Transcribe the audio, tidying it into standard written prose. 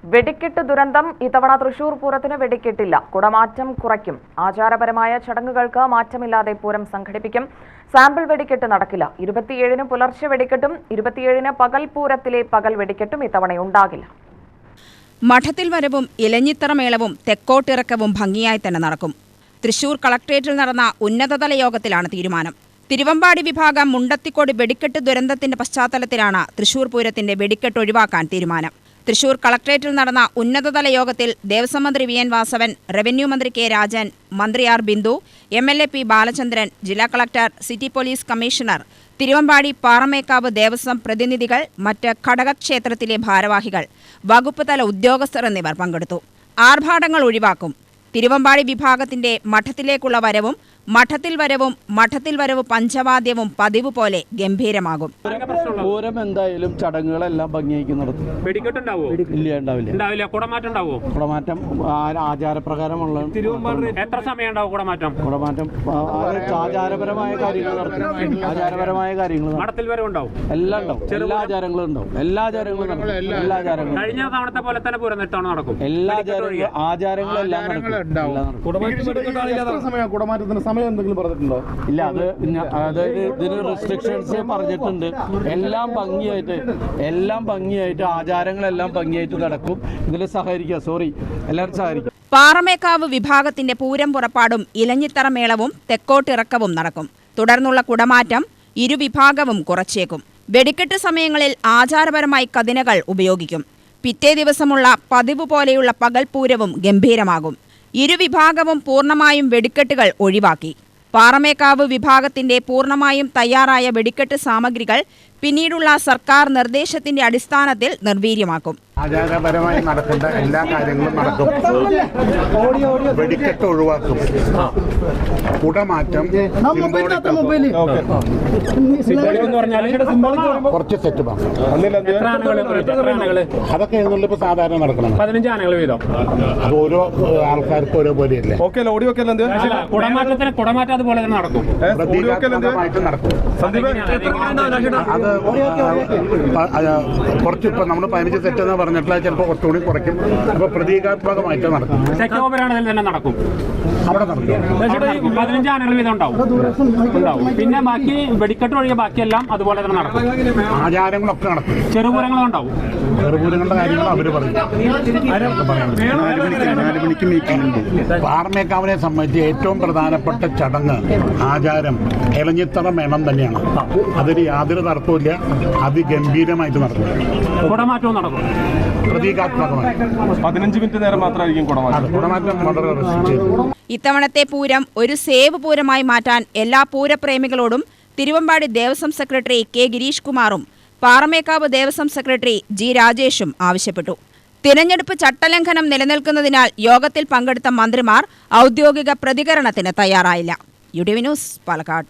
വെടിക്കെട്ട് ദുരന്തം ഇത്തവണ തൃശൂർ പൂരത്തിന് വെടിക്കെട്ടില്ല. കുടമാറ്റം കുറയ്ക്കും. ആചാരപരമായ ചടങ്ങുകൾക്ക് മാറ്റമില്ലാതെ പൂരം സംഘടിപ്പിക്കും. സാമ്പിൾ വെടിക്കെട്ട് നടക്കില്ല. 27-ന് പുലർച്ചെ വെടിക്കെട്ടും 27-ന് പകൽ പൂരത്തിലെ പകൽ വെടിക്കെട്ടും ഇത്തവണ ഉണ്ടാകില്ല. മഠത്തിൽ വരവും ഇലഞ്ഞിത്തറ മേളവും തെക്കോട്ടിറക്കവും ഭംഗിയായി തന്നെ നടക്കും. തൃശൂർ കളക്ട്രേറ്റിൽ നടന്ന ഉന്നതതല യോഗത്തിലാണ് തീരുമാനം. തിരുവമ്പാടി വിഭാഗം മുണ്ടത്തിക്കോട് വെടിക്കെട്ട് ദുരന്തത്തിന്റെ പശ്ചാത്തലത്തിലാണ് തൃശൂർ പൂരത്തിന്റെ വെടിക്കെട്ട് ഒഴിവാക്കാൻ തീരുമാനം. തൃശൂർ കളക്ട്രേറ്റിൽ നടന്ന ഉന്നതതല യോഗത്തിൽ ദേവസ്വം മന്ത്രി വി എൻ വാസവൻ, റവന്യൂ മന്ത്രി കെ രാജൻ, മന്ത്രി R Bindu, MLA P Balachandran, ജില്ലാ collector, city police commissioner, Thiruvambadi Paramekkavu Devaswom പ്രതിനിധികൾ, മറ്റ് ഘടകക്ഷേത്രത്തിലെ ഭാരവാഹികൾ, വകുപ്പ് തല ഉദ്യോഗസ്ഥർ എന്നിവർ പങ്കെടുത്തു. ആർഭാടങ്ങൾ ഒഴിവാക്കും. തിരുവമ്പാടി വിഭാഗത്തിന്റെ മഠത്തിലേക്കുള്ള വരവും മഠത്തിൽ വരവ് പഞ്ചവാദ്യവും പതിവ് പോലെ ഗംഭീരമാകും. പൂരം എന്തായാലും ചടങ്ങുകളെല്ലാം ഭംഗിയാക്കി നടത്തും. കുടമാറ്റം ആചാരപ്രകാരമുള്ള എത്ര സമയം ഉണ്ടാവും കുടമാറ്റം? ആചാരപരമായ കാര്യങ്ങൾ നടത്തും. ആചാരപരമായ കാര്യങ്ങൾ മഠത്തിൽ വരെ ഉണ്ടാവും. എല്ലാം ഉണ്ടാവും. എല്ലാ ആചാരങ്ങളും ഉണ്ടാവും. എല്ലാ ആചാരങ്ങളും കഴിഞ്ഞ തവണത്തെ പോലെ തന്നെ പൂരം ഇത്തവണ നടക്കും. എല്ലാ ആചാരങ്ങളെല്ലാം നടക്കും. ഇല്ല, അതായത് ഇതിന് റെസ്ട്രിക്ഷൻസ് പറഞ്ഞിട്ടുണ്ട്. എല്ലാം ഭംഗിയായിട്ട് ആചാരങ്ങളെല്ലാം ഭംഗിയായിട്ട് നടക്കും. ഇതിൽ എല്ലാവരും സഹകരിക്കും. പാറമേക്കാവ് വിഭാഗത്തിന്റെ പൂരം പുറപ്പാടും ഇലഞ്ഞിത്തറ മേളവും തെക്കോട്ടിറക്കവും നടക്കും. തുടർന്നുള്ള കുടമാറ്റം ഇരുവിഭാഗവും കുറച്ചേക്കും. വെടിക്കെട്ട് സമയങ്ങളിൽ ആചാരപരമായി കതിനകൾ ഉപയോഗിക്കും. പിറ്റേ ദിവസമുള്ള പതിവ് പോലെയുള്ള പകൽപൂരവും ഗംഭീരമാകും. ഇരുവിഭാഗവും പൂർണ്ണമായും വെടിക്കെട്ടുകൾ ഒഴിവാക്കി. പാറമേക്കാവ് വിഭാഗത്തിന്റെ പൂർണ്ണമായും തയ്യാറായ വെടിക്കെട്ട് സാമഗ്രികൾ പിന്നീടുള്ള സർക്കാർ നിർദ്ദേശത്തിന്റെ അടിസ്ഥാനത്തിൽ നിർവീര്യമാക്കും. ആചാരപരമായി നടക്കേണ്ട എല്ലാ കാര്യങ്ങളും നടക്കും. വെടിക്കെട്ട് ഒഴിവാക്കും. കുടമാറ്റം, കുറച്ച് സെറ്റ് അതൊക്കെ ഇപ്പൊ സാധാരണ നടക്കണം. 15 ആനകൾ വീതം. അത് ഓരോ ആൾക്കാർക്ക് ഓരോ പോലെയല്ലേ. കുടമാറ്റം അതുപോലെ തന്നെ നടക്കും. നടക്കും. അത് കുറച്ച് ഇപ്പൊ നമ്മൾ 15 സെറ്റ് എന്ന് പറഞ്ഞിട്ടുള്ള ചിലപ്പോൾ കുറച്ചുകൂടി കുറയ്ക്കും. അപ്പൊ പ്രതീകാത്മകമായിട്ട് നടക്കും. അവിടെ നടക്കും. 15 ആനകൾ വീതം ഉണ്ടാവും. പിന്നെ ബാക്കി വെടിക്കെട്ട് ഒഴികെ ബാക്കിയെല്ലാം അതുപോലെ തന്നെ നടക്കും. ആചാരങ്ങളൊക്കെ നടക്കും. ചെറുപൂരങ്ങളും ഉണ്ടാവും. ചെറുപൂരങ്ങളുടെ കാര്യങ്ങൾ അവര് പറയും. പാറമേക്കാവിനെ സംബന്ധിച്ച് ഏറ്റവും പ്രധാനപ്പെട്ട ചടങ്ങ്, ആചാരം ഇലഞ്ഞിത്തറ മേളം തന്നെയാണ്. അതിന് യാതൊരു തർക്കവുമില്ല. അതിഗംഭീരമായിട്ട് നടക്കും. കുടമാറ്റവും നടക്കും. പ്രതീകാത്മകമായി 15 മിനിറ്റ് നേരം മാത്രമായിരിക്കും കുടമാറ്റം. ഇത്തവണത്തെ പൂരം ഒരു സേവ് പൂരമായി മാറ്റാൻ എല്ലാ പൂരപ്രേമികളോടും തിരുവമ്പാടി ദേവസ്വം സെക്രട്ടറി കെ ഗിരീഷ് കുമാറും പാറമേക്കാവ് ദേവസ്വം സെക്രട്ടറി ജി രാജേഷും ആവശ്യപ്പെട്ടു. തിരഞ്ഞെടുപ്പ് ചട്ടലംഘനം നിലനിൽക്കുന്നതിനാൽ യോഗത്തിൽ പങ്കെടുത്ത മന്ത്രിമാർ ഔദ്യോഗിക പ്രതികരണത്തിന് തയ്യാറായില്ല. UTV news, Palakkad.